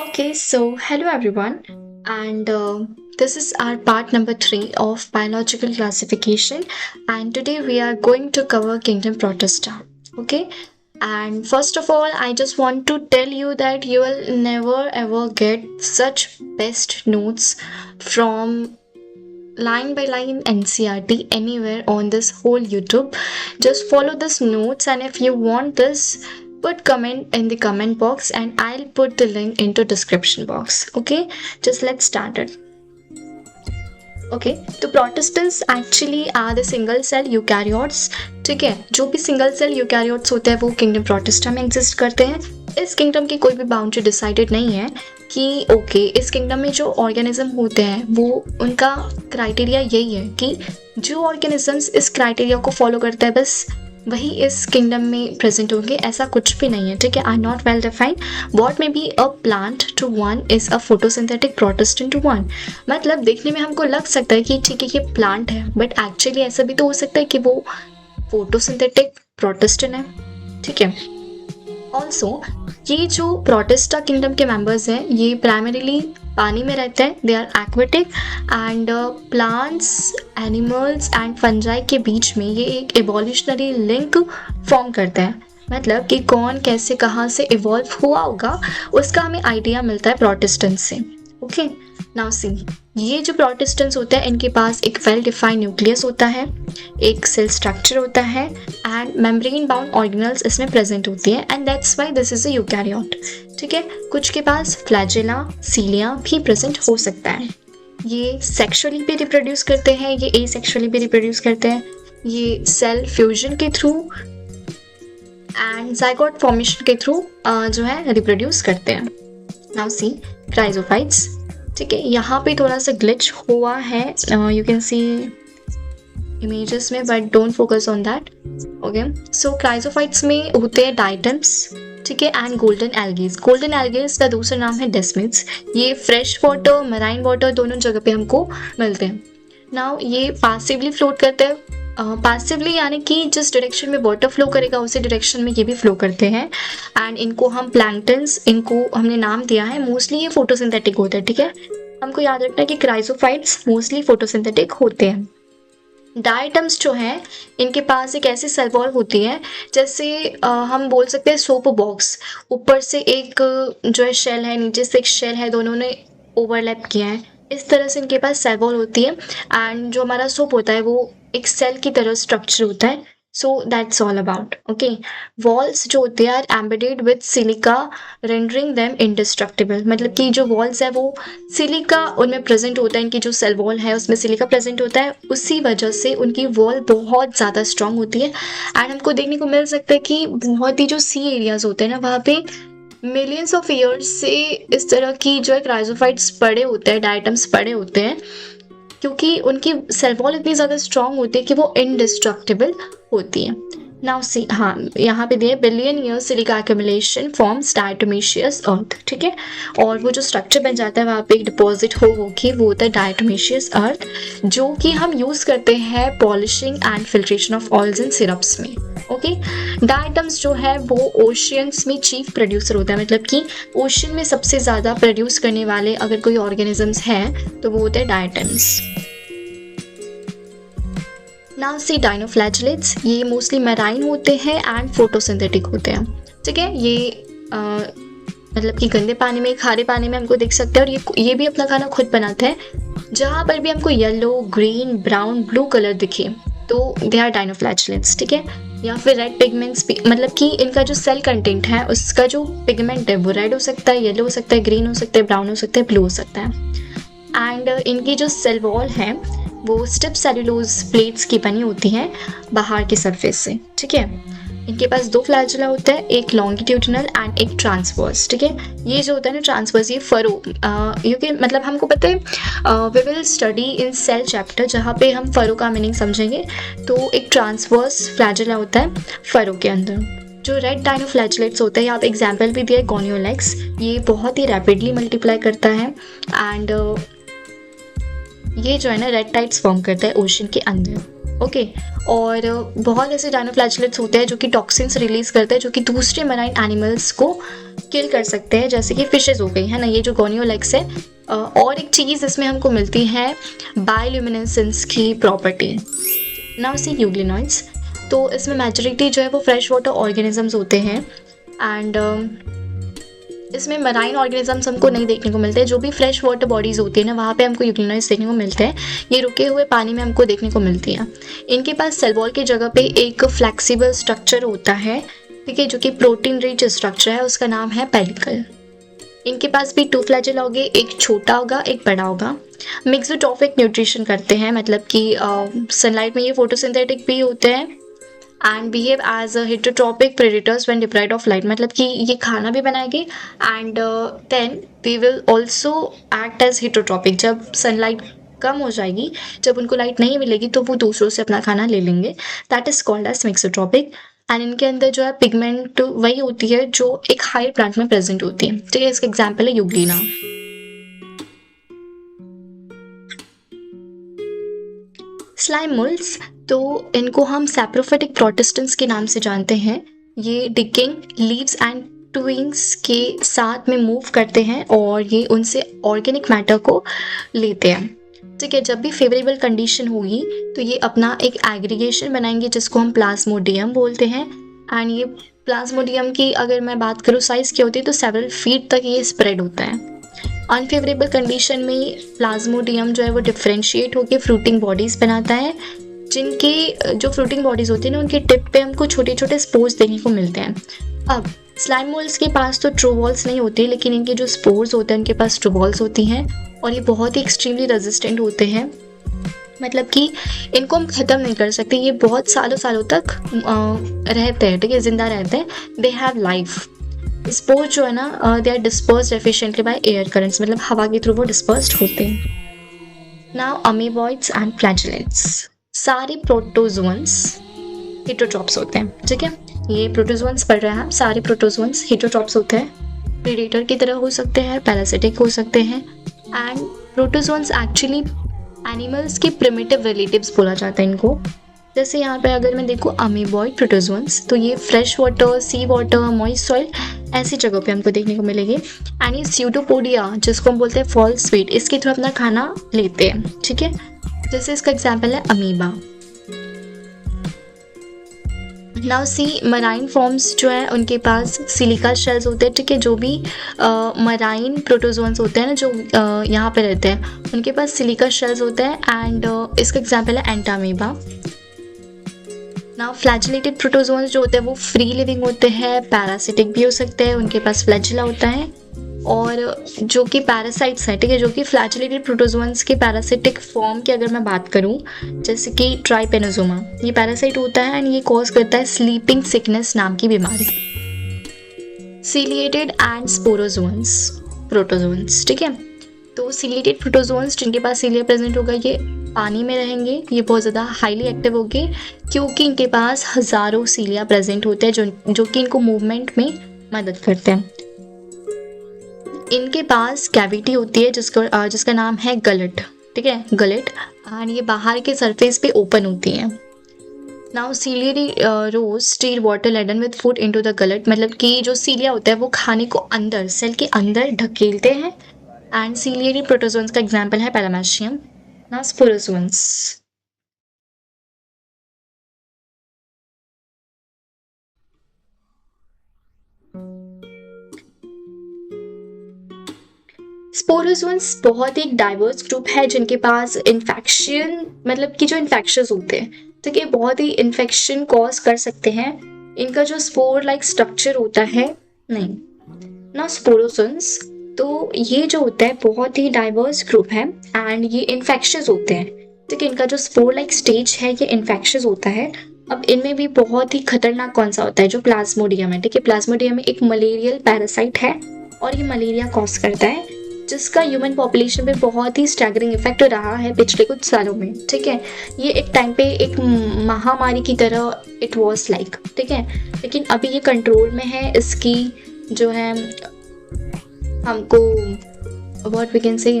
Okay, so hello everyone, and this is our part number three of biological classification, and today we are going to cover Kingdom Protista. Okay, and first of all, I just want to tell you that you will never ever get such best notes from line by line NCRT anywhere on this whole YouTube. Just follow this notes, and if you want this, put comment in the comment box and I'll put the link into description box. Okay, just let's start it. Okay तो protestants actually are the single cell eukaryotes. ठीक है, जो भी single cell eukaryotes होते हैं वो kingdom protista में exist करते हैं। इस किंगडम की कोई भी बाउंड्री डिसाइडेड नहीं है कि ओके इस किंगडम में जो ऑर्गेनिज्म होते हैं वो उनका क्राइटेरिया यही है कि जो ऑर्गेनिजम्स इस क्राइटेरिया को फॉलो करते हैं बस वही इस किंगडम में प्रेजेंट होंगे, ऐसा कुछ भी नहीं है। ठीक है, are not well defined. What may be a plant to one is a photosynthetic protistan to one. मतलब देखने में हमको लग सकता है कि ठीक है ये प्लांट है, बट एक्चुअली ऐसा भी तो हो सकता है कि वो फोटोसिंथेटिक प्रोटिस्टेंट है। ठीक है, ऑल्सो ये जो प्रोटिस्टा किंगडम के मेंबर्स हैं ये प्राइमरीली पानी में रहते हैं। They are aquatic and plants, animals and fungi के बीच में ये एक एवोल्यूशनरी लिंक फॉर्म करता है। मतलब कि कौन कैसे कहाँ से इवॉल्व हुआ होगा उसका हमें आइडिया मिलता है प्रोटिस्टेंट्स से। ओके, नाउ सी, ये जो प्रोटिस्टेंट्स होते हैं इनके पास एक वेल डिफाइंड न्यूक्लियस होता है, एक सेल स्ट्रक्चर होता है एंड मेम्ब्रेन बाउंड ऑर्गेनल्स इसमें प्रेजेंट होती है and that's why this is a eukaryote. ठीक है, कुछ के पास फ्लैजेला, सीलिया भी प्रेजेंट हो सकता है। ये सेक्सुअली भी रिप्रोड्यूस करते हैं, ये एसेक्सुअली भी रिप्रोड्यूस करते हैं। ये सेल फ्यूजन के थ्रू एंड जाइगोट फॉर्मेशन के थ्रू जो है रिप्रोड्यूस करते हैं। Now see chrysophytes. ठीक है, यहाँ पे थोड़ा सा ग्लिच हुआ है, यू कैन सी इमेजेस में, but don't focus on that. Okay, so chrysophytes में होते हैं डाइटम्स। ठीक है, and golden algae. Golden algae का दूसरा नाम है डेस्मिड्स। ये फ्रेश वाटर, मराइन वाटर दोनों जगह पे हमको मिलते हैं। नाउ ये पासिवली फ्लोट करते हैं। पैसिवली यानी कि जिस डायरेक्शन में वाटर फ्लो करेगा उसी डायरेक्शन में ये भी फ्लो करते हैं एंड इनको हम प्लैंक्टन्स, इनको हमने नाम दिया है। मोस्टली ये फोटोसिंथेटिक होते हैं। ठीक है, हमको याद रखना है कि क्राइजोफाइट्स मोस्टली फोटोसिंथेटिक होते हैं। डायटम्स जो हैं इनके पास एक ऐसी सेल वॉल होती है जैसे हम बोल सकते हैं सोप बॉक्स। ऊपर से एक जो है शेल है, नीचे से एक शेल है, दोनों ने ओवरलैप किया है। इस तरह से इनके पास सेल वॉल होती है एंड जो हमारा सोप होता है वो एक सेल की तरह स्ट्रक्चर होता है। So that's all about. Okay, walls जो होते हैं are embedded with silica rendering them indestructible. मतलब कि जो वॉल्स है वो सिलिका उनमें प्रेजेंट होता है, इनकी जो सेल वॉल है उसमें सिलिका प्रेजेंट होता है, उसी वजह से उनकी वॉल बहुत ज़्यादा स्ट्रांग होती है। एंड हमको देखने को मिल सकता है कि बहुत ही जो सी एरियाज होते हैं ना वहाँ पे मिलियंस ऑफ ईयर्स से इस तरह की जो है क्राइजोफाइट्स पड़े होते हैं, डायटम्स पड़े होते हैं, क्योंकि उनकी सेल वॉल इतनी ज़्यादा स्ट्रांग होती है कि वो इनडिस्ट्रक्टिबल होती है। नाउ सी, हाँ यहाँ पे दिए billion years silica accumulation forms diatomaceous earth. ठीक है, और वो जो स्ट्रक्चर बन जाता है वहाँ पे एक डिपॉजिट होगी, वो होता है डायटोमेशियस अर्थ, जो कि हम यूज़ करते हैं polishing and filtration of oils and syrups में। ओके, डायटम्स जो है वो ओशियंस में चीफ प्रोड्यूसर होता है। मतलब कि ओशन में सबसे ज़्यादा प्रोड्यूस करने वाले अगर कोई ऑर्गेनिजम्स हैं तो वो होते हैं डायटम्स। Now see डाइनोफ्लैजेलेट्स। ये मोस्टली मैराइन होते हैं एंड फोटोसिंथेटिक होते हैं। ठीक है, ये मतलब कि गंदे पानी में, खारे पानी में हमको देख सकते हैं, और ये भी अपना खाना खुद बनाते हैं। जहाँ पर भी हमको yellow, green, brown, blue colour दिखे तो दे आर डाइनोफ्लैजेलेट्स। ठीक है, या फिर रेड पिगमेंट्स भी, मतलब कि इनका जो सेल कंटेंट है उसका जो पिगमेंट है वो रेड हो सकता है, येलो हो सकता है, ग्रीन हो सकता है, ब्राउन हो सकता है, ब्लू हो सकता है। एंड इनकी जो सेल वॉल है वो स्टिफ सेलुलोज प्लेट्स की बनी होती हैं बाहर की सरफेस से। ठीक है, इनके पास दो फ्लैजुला होता है, एक लॉन्गिट्यूडिनल एंड एक ट्रांसवर्स। ठीक है, ये जो होता है ना ट्रांसवर्स, ये फरो यू कैन, मतलब हमको पता है we will study in cell chapter जहाँ पे हम फरो का मीनिंग समझेंगे। तो एक ट्रांसवर्स फ्लैजुला होता है फरो के अंदर। जो रेड डाइनोफ्लैजेलेट्स होता है, यहाँ पे एग्जाम्पल भी दिया है गोनियोलेक्स। ये बहुत ही रैपिडली मल्टीप्लाई करता है एंड ये जो है ना रेड टाइड्स फॉर्म करता है ओशन के अंदर। ओके, और बहुत ऐसे डाइनोफ्लैजेलेट्स होते हैं जो कि टॉक्सिन्स रिलीज करते हैं जो कि दूसरे मराइन एनिमल्स को किल कर सकते हैं, जैसे कि फिशेज हो गई है ना, ये जो गोनियोलेग्स है। और एक चीज़ इसमें हमको मिलती है बायोल्यूमिनेसेंस की प्रॉपर्टी। नाउ सी यूग्लिनॉइड्स, तो इसमें मेजॉरिटी जो है वो फ्रेश वाटर ऑर्गेनिजम्स होते हैं एंड इसमें मराइन ऑर्गेनिजम्स हमको नहीं देखने को मिलते हैं। जो भी फ्रेश वाटर बॉडीज होती है ना, वहाँ पे हमको यूग्लिनॉइड्स देखने को मिलते हैं। ये रुके हुए पानी में हमको देखने को मिलती है। इनके पास सेल वॉल की जगह पे एक फ्लेक्सिबल स्ट्रक्चर होता है, ठीक है, जो कि प्रोटीन रिच स्ट्रक्चर है, उसका नाम है पेडिकल। इनके पास भी 2 फ्लैजेला होंगे, एक छोटा होगा एक बड़ा होगा। मिक्सोट्रॉफिक न्यूट्रिशन करते हैं, मतलब कि सनलाइट में ये फोटोसिंथेटिक भी होते हैं and behave as heterotrophic predators when deprived of light, मतलब कि ये खाना भी बनाएंगे and then they will also act as heterotrophic. जब सनलाइट कम हो जाएगी, जब उनको लाइट नहीं मिलेगी, तो वो दूसरों से अपना खाना ले लेंगे। That is called as mixotrophic. And इनके अंदर जो है पिगमेंट वही होती है जो एक हायर प्लांट में प्रेजेंट होती है, ठीक है। इसका एग्जाम्पल है यूग्लिना। स्लाइम मोल्ड्स, तो इनको हम सैप्रोफिटिक प्रोटिस्टेंट्स के नाम से जानते हैं। ये डिगिंग लीव्स एंड ट्विंग्स के साथ में मूव करते हैं और ये उनसे ऑर्गेनिक मैटर को लेते हैं, ठीक है। जब भी फेवरेबल कंडीशन होगी तो ये अपना एक एग्रीगेशन बनाएंगे जिसको हम प्लाज्मोडियम बोलते हैं। एंड ये प्लाज्मोडियम की अगर मैं बात करूँ साइज़ क्या होती है, तो सेवरल फीट तक ये स्प्रेड होता है। अनफेवरेबल कंडीशन में प्लाज्मोडियम जो है वो डिफ्रेंशिएट होकर फ्रूटिंग बॉडीज़ बनाता है, जिनके जो फ्रूटिंग बॉडीज़ होती है ना, उनके टिप पे हमको छोटे छोटे स्पोर्स देखने को मिलते हैं। अब स्लाइम मोल्ड्स के पास तो ट्रू वॉल्स नहीं होती, लेकिन इनके जो स्पोर्स होते हैं उनके पास ट्रू वॉल्स होती हैं और ये बहुत ही एक्सट्रीमली रेजिस्टेंट होते हैं, मतलब कि इनको हम ख़त्म नहीं कर सकते। ये बहुत सालों सालों तक रहते हैं, ठीक है, जिंदा रहते हैं। They have life. स्पोर जो है ना, they are dispersed efficiently by air currents, मतलब हवा के थ्रू वो डिस्पर्स्ड होते हैं। नाउ अमीबॉइड्स एंड फ्लैजेलेट्स, सारे प्रोटोजोअन्स हेटेरोट्रॉप्स होते हैं, ठीक है। ये प्रोटोजोअन्स पढ़ रहे हैं हम, सारे प्रोटोजोअन्स हेटेरोट्रॉप्स होते हैं। प्रेडेटर की तरह हो सकते हैं, पैरासिटिक हो सकते हैं। एंड प्रोटोजोअन्स एक्चुअली एनिमल्स के प्रिमिटिव रिलेटिव्स बोला जाता है इनको। जैसे यहाँ पे अगर मैं देखूँ अमीबॉइड प्रोटोजोअन्स, तो ये फ्रेश वाटर, सी वाटर, मॉइस्ट सॉइल ऐसी जगह पे हमको देखने को मिलेगी। एंड ये स्यूडोपोडिया, जिसको हम बोलते हैं फॉल स्वीट, इसके थ्रू अपना खाना लेते हैं, ठीक है। जैसे इसका एग्जाम्पल है amoeba. Now see marine forms जो है उनके पास सिलिका शेल्स होते हैं, ठीक है। जो भी मराइन प्रोटोजोअन्स होते हैं ना, जो यहाँ पे रहते हैं, उनके पास सिलिका शेल्स होते हैं एंड इसका एग्जाम्पल है एंटामीबा। नाउ फ्लैजिलेटेड प्रोटोजोअन्स जो होते हैं वो फ्री लिविंग होते हैं, पैरासिटिक भी हो सकते हैं, उनके पास फ्लैजिला होता है। और जो कि पैरासाइट्स हैं, ठीक है, जो कि फ्लैजिलेटेड प्रोटोजोअन्स के पैरासिटिक फॉर्म की अगर मैं बात करूं, जैसे कि ट्राइपेनोसोमा, ये पैरासाइट होता है एंड ये कॉज करता है स्लीपिंग सिकनेस नाम की बीमारी। सीलिएटेड एंड स्पोरोजोअन्स प्रोटोजोअन्स, ठीक है। तो सीलिएटेड प्रोटोजोअन्स जिनके पास सीलिया प्रेजेंट होगा, ये पानी में रहेंगे, ये बहुत ज़्यादा हाईली एक्टिव होंगे क्योंकि इनके पास हज़ारों सीलिया प्रेजेंट होते हैं जो कि इनको मूवमेंट में मदद करते हैं। इनके पास कैविटी होती है जिसका नाम है गलेट, ठीक है, गलेट। एंड ये बाहर के सरफेस पे ओपन होती हैं। Now ciliary rows steer water laden with food into the gullet, मतलब कि जो सीलिया होता है वो खाने को अंदर सेल के अंदर ढकेलते हैं। एंड सीलियरी प्रोटोजोअन्स का एग्जाम्पल है पैरामेशियम। नाउ स्पोरोजोअन्स, स्पोरोजोअन्स बहुत ही डाइवर्स ग्रुप है जिनके पास इन्फेक्शन, मतलब कि जो इन्फेक्शंस होते हैं, तो ये बहुत ही इन्फेक्शन कॉज कर सकते हैं। इनका जो स्पोर लाइक स्ट्रक्चर होता है नहीं। ना स्पोरोजोअन्स, तो ये जो होता है बहुत ही डाइवर्स ग्रुप है एंड ये इन्फेक्शंस होते हैं, ठीक है। इनका जो स्पोर लाइक स्टेज है ये इन्फेक्शंस होता है। अब इनमें भी बहुत ही खतरनाक कौन सा होता है, जो प्लाज्मोडियम है, ठीक है। प्लाज्मोडियम एक मलेरियल पैरासाइट है और ये मलेरिया कॉज करता है, जिसका ह्यूमन पॉपुलेशन पे बहुत ही स्टैगरिंग इफेक्ट रहा है पिछले कुछ सालों में, ठीक है। ये एक टाइम पे एक महामारी की तरह इट वाज लाइक, ठीक है, लेकिन अभी ये कंट्रोल में है। इसकी जो है हमको व्हाट वी कैन से,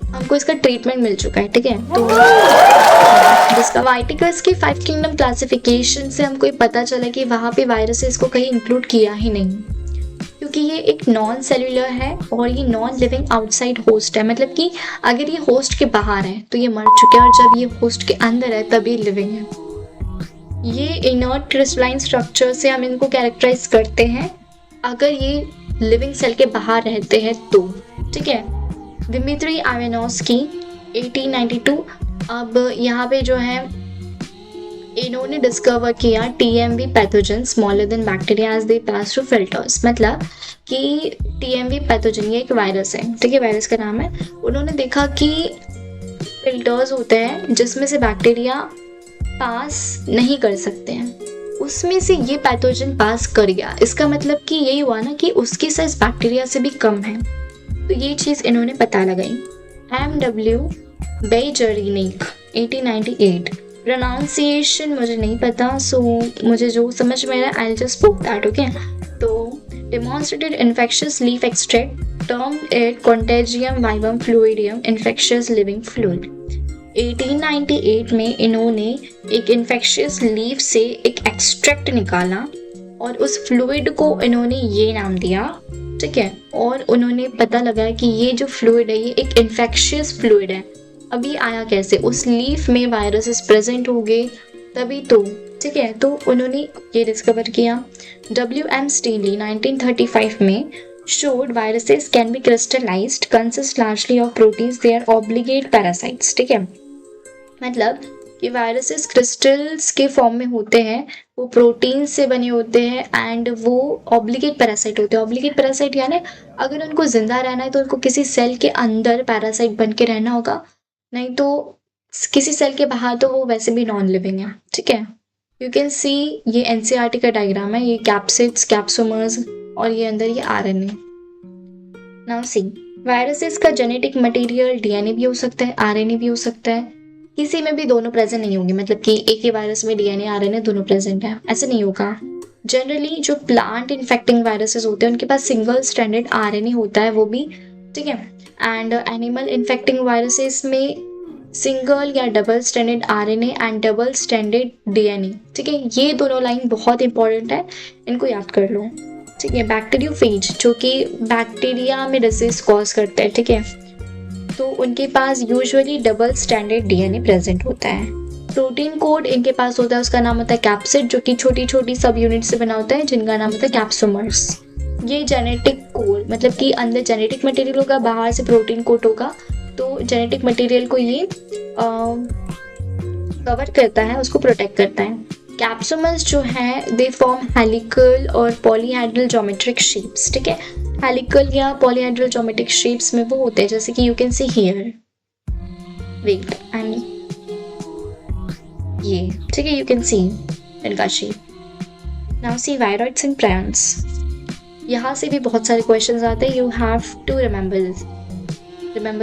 हमको इसका ट्रीटमेंट मिल चुका है, ठीक है। तो जिसका वाइटिकस की 5 किंगडम क्लासिफिकेशन से हमको ये पता चला कि वहाँ पे वायरसेस को कहीं इंक्लूड किया ही नहीं, क्योंकि क्योंकि ये एक नॉन सेल्यूलर है और ये नॉन लिविंग आउटसाइड होस्ट है, मतलब कि अगर ये होस्ट के बाहर है तो ये मर चुके हैं और जब ये होस्ट के अंदर है तब ये लिविंग है। ये इनर्ट क्रिस्टलाइन स्ट्रक्चर से हम इनको कैरेक्टराइज करते हैं अगर ये लिविंग सेल के बाहर रहते हैं तो, ठीक है। Dmitri Ivanovsky 1892। अब यहाँ पे जो है इन्होंने डिस्कवर किया TMV pathogen smaller than bacteria as they pass through filters, मतलब कि टीएमवी पैथोजन ये एक वायरस है, ठीक है, वायरस का नाम है। उन्होंने देखा कि फिल्टर्स होते हैं जिसमें से बैक्टीरिया पास नहीं कर सकते हैं, उसमें से ये पैथोजन पास कर गया। इसका मतलब कि यही हुआ ना कि उसकी साइज बैक्टीरिया से भी कम है, तो ये चीज़ इन्होंने पता लगाई। एम.डब्ल्यू. बेजरिनिक 1898। प्रोनाउंसिएशन मुझे नहीं पता, सो मुझे जो समझ में आया I just spoke that, okay. तो demonstrated infectious leaf extract termed it contagium vivum fluidum infectious living fluid. 1898 में इन्होंने एक इन्फेक्शियस लीफ से एक एक्सट्रैक्ट निकाला और उस फ्लूइड को इन्होंने ये नाम दिया, ठीक है। और उन्होंने पता लगाया कि ये जो फ्लूइड है ये एक इन्फेक्शियस फ्लूइड है। अब ये आया कैसे, उस लीफ में वायरसेस प्रेजेंट हो गए तभी तो, ठीक है। तो उन्होंने ये डिस्कवर किया। W.M. स्टेनली 1935 में showed viruses can be crystallized, consist largely of proteins, they are obligate parasites, ठीक है। मतलब कि वायरसेस क्रिस्टल्स के फॉर्म में होते हैं, वो प्रोटीन से बने होते हैं एंड वो ऑब्लिगेट पैरासाइट होते हैं। ऑब्लिगेट पैरासाइट यानी अगर उनको जिंदा रहना है तो उनको किसी सेल के अंदर पैरासाइट बन के रहना होगा, नहीं तो किसी सेल के बाहर तो वो वैसे भी नॉन लिविंग है, ठीक है। यू कैन सी ये एनसीईआरटी का डायग्राम है, ये कैप्सिड्स, कैप्सोमर्स और ये अंदर ये आरएनए। नाउ सी, वायरसेस का जेनेटिक मटेरियल डीएनए भी हो सकता है, आरएनए भी हो सकता है, किसी में भी दोनों प्रेजेंट नहीं होंगे, मतलब कि एक ही वायरस में डीएनए आरएनए दोनों प्रेजेंट है, ऐसे नहीं होगा। जनरली जो प्लांट इन्फेक्टिंग वायरसेस होते हैं उनके पास सिंगल स्ट्रैंडेड आरएनए होता है, वो भी, ठीक है। एंड एनिमल इन्फेक्टिंग वायरसेस में सिंगल या double standard RNA and double standard DNA, ठीक है। ये दोनों लाइन बहुत इंपॉर्टेंट है, इनको याद कर लो, ठीक है। बैक्टीरियोफेज जो कि बैक्टीरिया में डिसीज कॉज करते हैं, ठीक है, तो उनके पास usually double standard DNA present होता है। प्रोटीन कोड इनके पास होता है, उसका नाम होता है कैप्सिड, जो कि छोटी छोटी सब यूनिट से बना होता है जिनका नाम होता है कैप्सोमर्स। ये जेनेटिक कोड, मतलब कि अंदर जेनेटिक मटेरियल होगा, बाहर से प्रोटीन कोड होगा, तो जेनेटिक मटेरियल को ये कवर करता है, उसको प्रोटेक्ट करता है। कैप्सोमर्स जो है दे फॉर्म हेलिकल और पॉलीहेड्रल ज्योमेट्रिक शेप्स, ठीक है। हेलिकल या पॉलीहेड्रल ज्योमेट्रिक शेप्स में वो होते हैं जैसे कि you can see here, wait and ये, ठीक है, यू कैन सी इनका शेप। Now see viroids and prions, यहाँ से भी बहुत सारे क्वेश्चंस आते हैं, you have to remember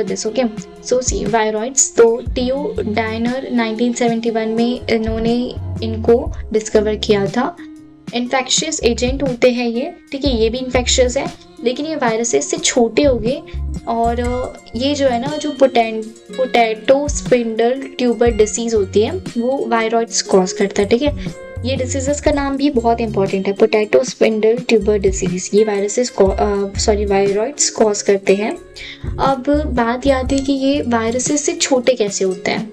this, okay. So see viroids, तो टीओ डायनर 1971 में इन्होंने इनको डिस्कवर किया था। इन्फेक्शियस एजेंट होते हैं ये, ठीक है, ये भी इन्फेक्शियस है लेकिन ये वायरसेस से छोटे हो गए और ये जो है ना, जो पोटैटो स्पिंडल ट्यूबर डिसीज होती है वो वायरॉइड्स कॉज करता है, ठीक है। ये डिसीजेस का नाम भी बहुत इंपॉर्टेंट है, पोटैटो स्पिंडल ट्यूबर डिसीज, ये वायरॉइड्स कॉज करते हैं। अब बात याद है कि ये वायरसेस से छोटे कैसे होते हैं।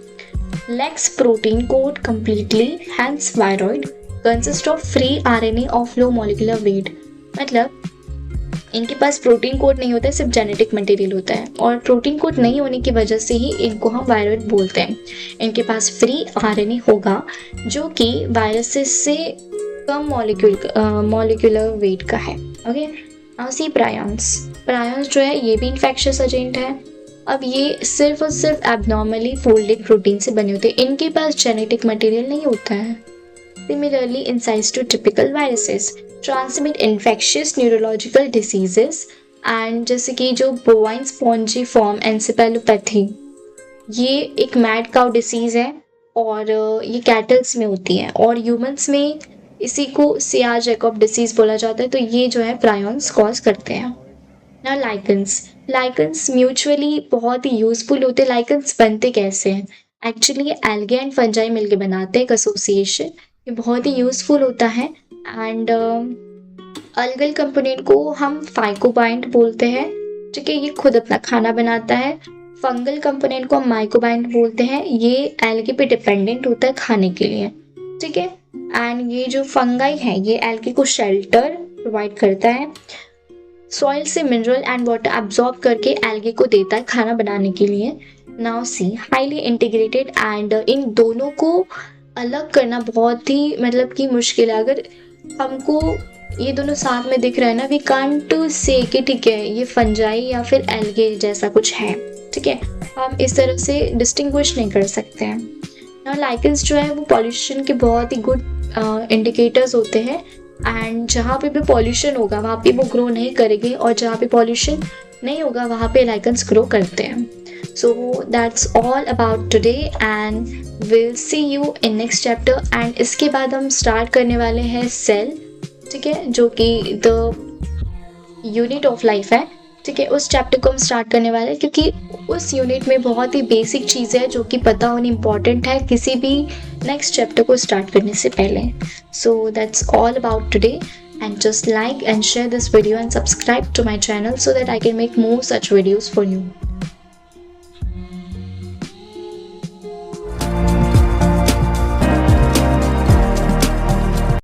lacks protein coat completely, hence viroid consist of free RNA of low molecular weight, मतलब इनके पास प्रोटीन कोड नहीं होता है, सिर्फ जेनेटिक मटेरियल होता है और प्रोटीन कोड नहीं होने की वजह से ही इनको हम वायरॉइड बोलते हैं। इनके पास फ्री आरएनए होगा जो कि वायरसेस से कम मॉलिक्यूलर वेट का है, ओके। नाउ सी प्रायंस जो है ये भी इन्फेक्शियस एजेंट है। अब ये सिर्फ और सिर्फ एबनॉर्मली फोल्डेड प्रोटीन से बने होते हैं, इनके पास जेनेटिक मटेरियल नहीं होता है। Similarly in size to typical viruses transmit infectious neurological diseases and जैसे कि जो बोवाइन स्पॉन्जीफॉर्म एन्सेफेलोपैथी, ये एक मैड काउ डिसीज है और ये कैटल्स में होती है और ह्यूमंस में इसी को सियार जैकब डिसीज बोला जाता है। तो ये जो है प्रायंस कॉज करते हैं। ना लाइकन्स म्यूचुअली बहुत ही यूजफुल होते हैं। लाइकन्स बनते कैसे हैं, एक्चुअली एल्गे एंड फंजाई मिलके बनाते हैं एक एसोसिएशन, ये बहुत ही यूजफुल होता है एंड अलगल कंपोनेंट को हम फाइकोबाइंड बोलते हैं, ठीक है, ये खुद अपना खाना बनाता है। फंगल कंपोनेंट को हम माइकोबाइंड बोलते हैं, ये एल्गे पे डिपेंडेंट होता है खाने के लिए, ठीक है। एंड ये जो फंगाई है ये एल्गे को शेल्टर प्रोवाइड करता है, सॉइल से मिनरल एंड वाटर एब्जॉर्ब करके एल्गे को देता है खाना बनाने के लिए। Now see highly integrated, and in दोनों को अलग करना बहुत ही मतलब कि मुश्किल है। अगर हमको ये दोनों साथ में दिख रहा है ना, वी कांट से कि ठीक है ये फंजाई या फिर एल्गे जैसा कुछ है, ठीक है, हम इस तरह से डिस्टिंग्विश नहीं कर सकते हैं ना। लाइकेंस जो है वो पॉल्यूशन के बहुत ही गुड इंडिकेटर्स होते हैं, एंड जहाँ पे भी पॉल्यूशन होगा वहाँ पे वो ग्रो नहीं करेंगे, और जहाँ पे पॉल्यूशन नहीं होगा वहाँ पे लाइकेंस ग्रो करते हैं। सो that's all about today, and will see you in next chapter. And इसके बाद हम स्टार्ट करने वाले हैं सेल, ठीक है, जो कि द यूनिट ऑफ लाइफ है, ठीक है। उस चैप्टर को हम स्टार्ट करने वाले हैं क्योंकि उस यूनिट में बहुत ही बेसिक चीज़ें हैं जो कि पता होनी इम्पॉर्टेंट है किसी भी नेक्स्ट चैप्टर को स्टार्ट करने से पहले। सो that's all about today, and just like and share this video and subscribe to my channel so that I can make more such videos for you.